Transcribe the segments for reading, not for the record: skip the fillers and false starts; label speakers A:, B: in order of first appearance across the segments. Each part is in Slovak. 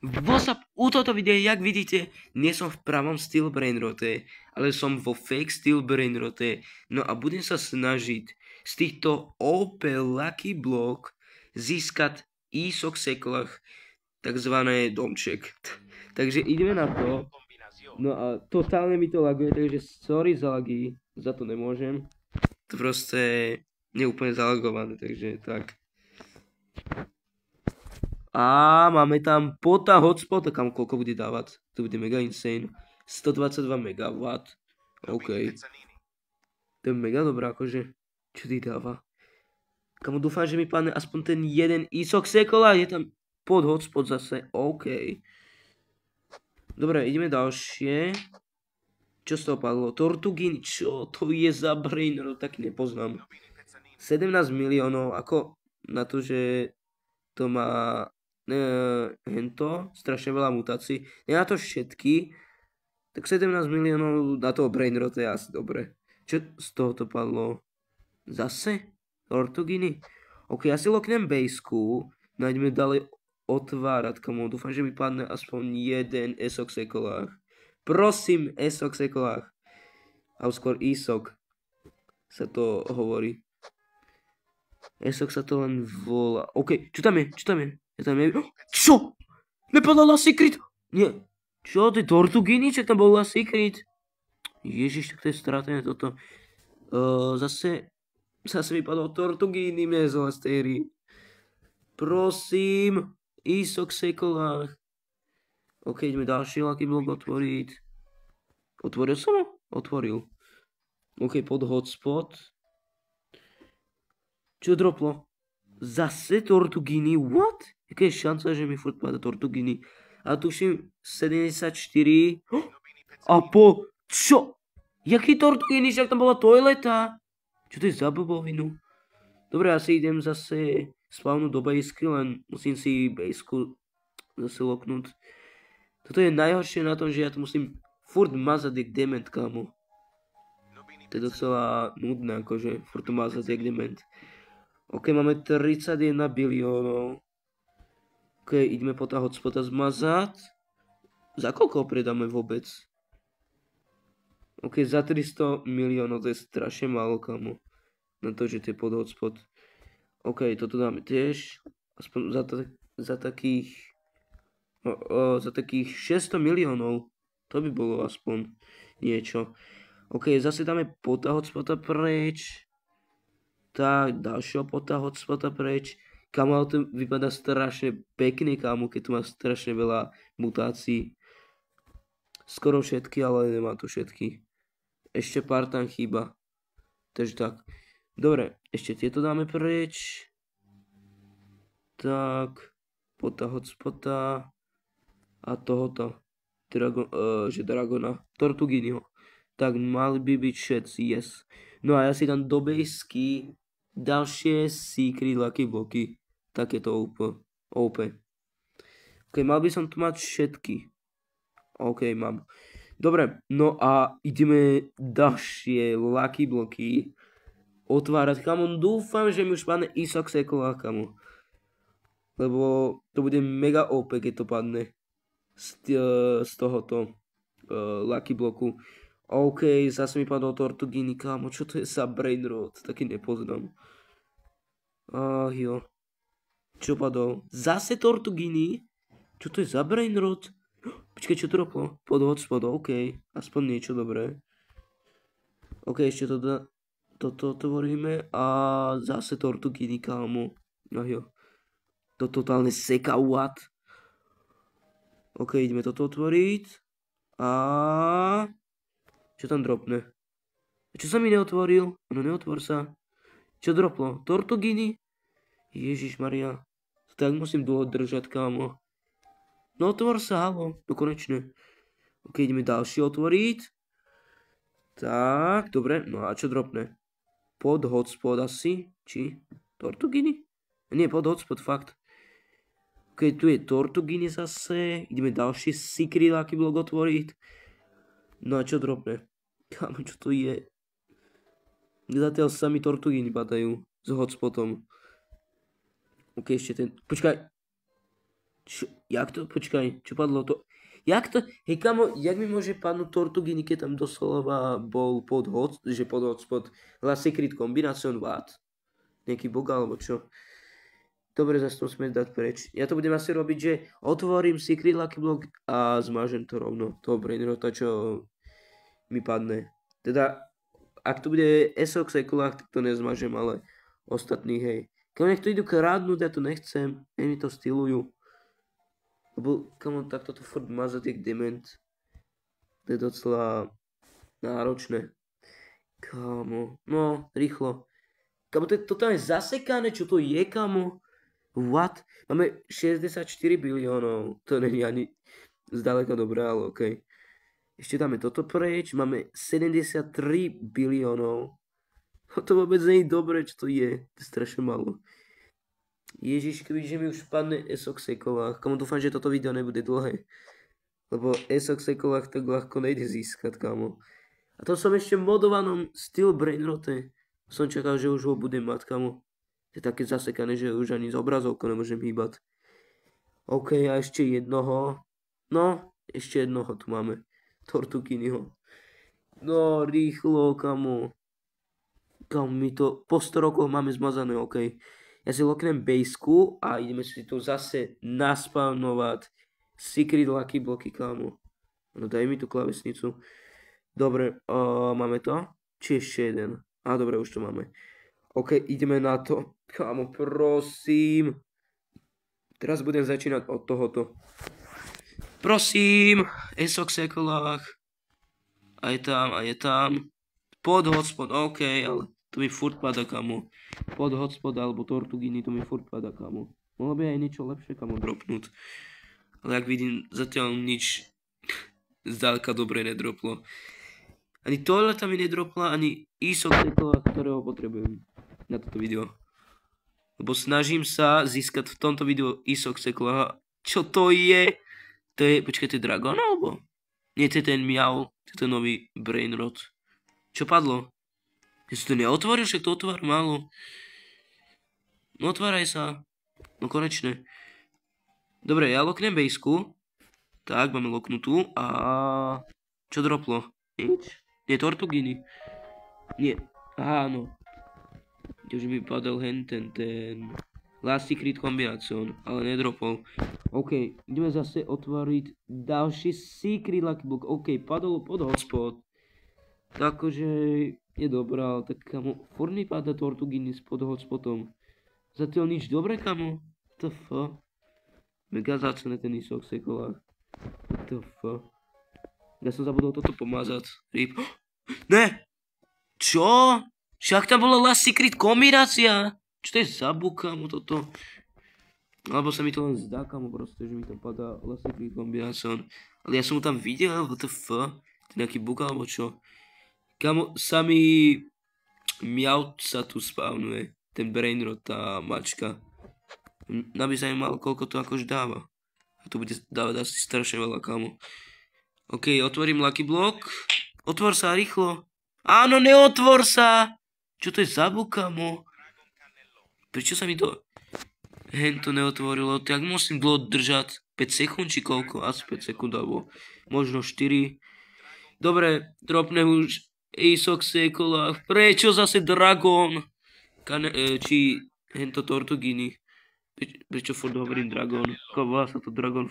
A: U toto videa, jak vidíte, nie som v pravom Steel Brainrote, ale som vo fake Steel Brainrote. No a budem sa snažiť z týchto OP Lucky Block získať Isok Sekolach, takzvané domček. Takže ideme na to. No a totálne mi to laguje, takže sorry za lagy, za to nemôžem. To proste nie je úplne zalagované, takže tak. A máme tam pota hotspot, kam koľko bude dávať. To bude mega insane. 122 MW. OK. To je mega dobré, akože. Čo ty dáva? Kamu dúfam, že mi padne aspoň ten jeden Isok Sekola. Je tam pod hotspot zase. OK. Dobre, ideme ďalšie. Čo z toho padlo? Tortugin, čo to je za brainer? Taký nepoznám. 17 miliónov, ako na to, že to má hento, strašne veľa mutácií. Nie na to všetky, tak 17 miliónov na toho brainrot je asi dobre. Čo z toho to padlo? Zase? Tortuginy? OK, ja si loknem baseku, nájdeme ďalej otvárať, komu. Dúfam, že mi padne aspoň jeden Esok Sekolách. Prosím, Esok Sekolách. A skôr Isok sa to hovorí. Esok sa to len volá. OK, čo tam je? Čo tam je? Čo? Nepadla Last Secret? Nie. Čo, ty Tortuginy? Čak tam bol Last Secret? Ježiš, tak to je stratené toto. Zase vypadol Tortuginy z Last Series. Prosím, Isok Sekolách. OK, ideme ďalší Lucky Block otvoriť. Otvoril som ho? Otvoril. OK, pod hotspot. Čo droplo? Zase Tortuginy? What? Jaká je šanca, že mi furt páda Tortuginy? A tuším 74. A po... Čo? Jaký Tortuginy? Však tam bola toileta. Čo to je za blbovinu? Dobre, asi idem zase spavnúť do basky, len musím si basku zase loknúť. Toto je najhoršie na tom, že ja to musím furt mazať jak dement, kámo. To je docela nudné, akože furt to mazať jak dement. OK, máme 31 biliónov. OK, ideme po tá hotspota zmazať. Za koľko predáme vôbec? OK, za 300 miliónov, to je strašne málo, kamo. Na to, že to je pod hotspot. OK, toto dáme tiež. Aspoň za takých 600 miliónov. To by bolo aspoň niečo. OK, zase dáme pod tá hotspota preč. Tak, ďalšieho pota hotspota preč. Kámo, ale to vypadá strašne pekne, kámo, keď tu má strašne veľa mutácií. Skoro všetky, ale nemá to všetky. Ešte pár tam chýba. Takže tak. Dobre, ešte tieto dáme preč. Tak, pota hotspota. A tohoto. Dragona. Tortuginiho. Tak, mali by byť všetci, yes. No a ja si dám do basky ďalšie secret lucky bloky. Takéto OP. OK, mal by som tu mať všetky. OK, mám. Dobre, no a ideme ďalšie lucky bloky otvárať. Kamo, dúfam, že mi už padne Isok Sekolách, kamo. Lebo to bude mega OP, keď to padne z tohoto lucky bloku. OK, zase mi padol Tortuginy, kámo, čo to je za brainrot? Taký nepoznám. Jo. Čo padol? Zase Tortuginy? Čo to je za brainrot? Počkaj, čo to droplo? Pod hotspot, OK. Aspoň niečo dobré. OK, ešte toto otvoríme. A zase Tortuginy, kámo. Jo. To totálne seka, what? OK, ideme toto otvoriť. A... Čo tam dropne? Čo sa mi neotvoril? No neotvor sa. Čo droplo? Tortuginy? Ježišmaria. To tak musím dlho držať, kámo. No otvor sa, halo. No konečne. OK, ideme ďalšie otvoriť. Tak, dobre. No a čo dropne? Pod hotspot asi? Či? Tortuginy? Nie, pod hotspot, fakt. OK, tu je Tortuginy zase. Ideme ďalší secret lucky block otvoriť. No a čo dropne? Kámo, čo to je? Zatiaľ sami Tortuginy padajú s hotspotom. OK, ešte ten... Počkaj. Jak to? Počkaj, čo padlo to? Jak to? Hej kamo, jak mi môže padnúť Tortugini, keď tam doslova bol pod hotspot Last Secret Combination what? Nejaký bug alebo čo? Dobre, zase to musíme dať preč. Ja to budem asi robiť, že otvorím Secret Lucky Block a zmážem to rovno. To brainrota, čo mi padne. Teda, ak to bude SOX Ekulách, tak to nezmažem, ale ostatných, hej. Keď nech to idú krádnuť, ja to nechcem. Nech mi to stylujú. Lebo, kamo, takto to furt mazať jak dement. To je docela náročné. Kamo, no, rýchlo. Kamo, to je totálne zasekané, čo to je, kamo? What? Máme 64 biliónov. To není ani zdaleka dobré, ale okej. Ešte dáme toto preč. Máme 73 biliónov. To vôbec nie je dobré, čo to je. To je strašne málo. Ježiš, kebyže mi už padne SOX Ekolách. Kamo, dúfam, že toto video nebude dlhé. Lebo SOX Ekolách tak ľahko nejde získať, kamo. A to som ešte v modovanom Steel Brainrote. Som čakal, že už ho budem mať, kamo. To je také zasekané, že už ani z obrazovkou nemôžem hýbať. OK, a ešte jednoho. No, ešte jednoho tu máme. Tortuginiho. No, rýchlo, kamo. Kamo, my to po 100 rokoch máme zmazané, OK. Ja si loknem baseku a ideme si tu zase naspawnovať Secret Lucky Blocky, kamo. No daj mi tú klavesnicu. Dobre, máme to? Či ešte jeden? Á, dobre, už to máme. OK, ideme na to. Kamo, prosím. Teraz budem začínať od tohoto. Prosím, SOX Ekolách. A je tam. Pod hotspot, OK, ale to mi furt pada, kamo. Pod hotspot alebo Tortugini, to mi furt pada, kamo. Mohlo by aj niečo lepšie, kamo, dropnúť. Ale ak vidím, zatiaľ nič zdaleka dobre nedroplo. Ani toileta mi nedropla, ani SOX Ekolách, ktorého potrebujem na toto video. Lebo snažím sa získať v tomto videu SOX Ekolách. Čo to je? To je, počkaj, to je Dragon, alebo? Nie, to je ten Miau, to je ten nový Brainrot. Čo padlo? Ja si to neotvoril, však to otvár málo. No otváraj sa. No konečne. Dobre, ja loknem baseku. Tak, máme loknutú. A čo droplo? Nič? Nie, Tortugini. Nie. Aha, no. Už mi padal ten Last Secret Combination, ale nedropol. OK, ideme zase otvoriť ďalší Secret Lucky Block. OK, padol pod hotspot. Takže je dobrá, ale tak kamo, furt mi páda Tortugini s pod hotspotom. Zatiaľ nič dobre, kamo. TF. Mega zácne ten SOX Ekolách. TF. Ja som zabudol toto pomazať. RIP. Ne! Čo? Však tam bola Last Secret kombinácia. Čo to je za bug, kamo, toto? Alebo sa mi to len zdá, kamo, proste, že mi tam padá Last Secret Combination. Ale ja som ho tam videl, WTF. To je nejaký bug, alebo čo? Kamo, samý Miau sa tu spawnuje. Ten Brainrot, tá mačka. Aby sa im mal, koľko to akož dáva. A to bude dávať asi strašne veľa, kamo. OK, otvorím Lucky Block. Otvor sa rýchlo. Áno, neotvor sa! Čo to je za bug, kamo? Prečo sa mi to hento neotvorilo? Tak musím dlho držať 5 sekúnd či koľko? Asi 5 sekúnd alebo možno 4. Dobre, dropnem už SOX Ekolách. Prečo zase Dragon? Či hento Tortugini. Prečo furt hovorím Dragon? Volá sa to Dragon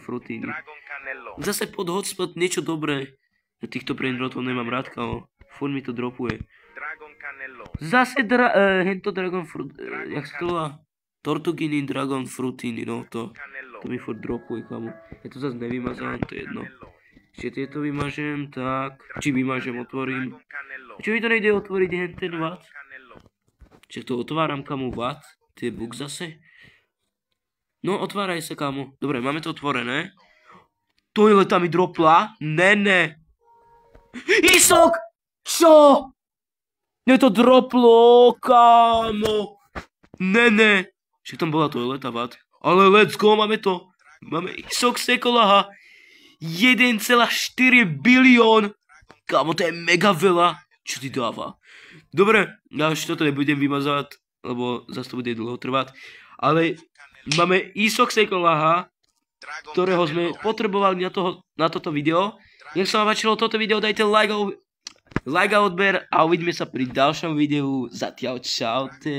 A: Frutini. Zase pod hotspot niečo dobré. Ja týchto brainrotov nemám rád, kamo. Furt mi to dropuje. Zase hento Dragon Fruit. Jak sa to volá? Tortugini Dragon Frutini, no to mi furt dropuje, kamo. Ja to zase nevymazám, to je jedno. Ešte tieto vymažem, tak. Či vymažem, otvorím. Čo mi to nejde otvoriť ten what? Čiže to otváram, kamo, what? To je bug zase? No, otváraj sa, kamo. Dobre, máme to otvorené. Toileta mi dropla? Ne. Isok! Čo? Mne to droplo, kamo. Ne. Však tam bola toileta, what? Ale let's go, máme to. Máme SOX Ekolách. 1,4 bilión. Kámo, to je mega veľa. Čo ti dáva? Dobre, ja už toto nebudem vymazať, lebo zase to bude dlho trvať. Ale máme SOX Ekolách ktorého sme potrebovali na toto video. Nech sa vám páčilo toto video, dajte like a odber a uvidíme sa pri ďalšom videu. Zatiaľ čaute.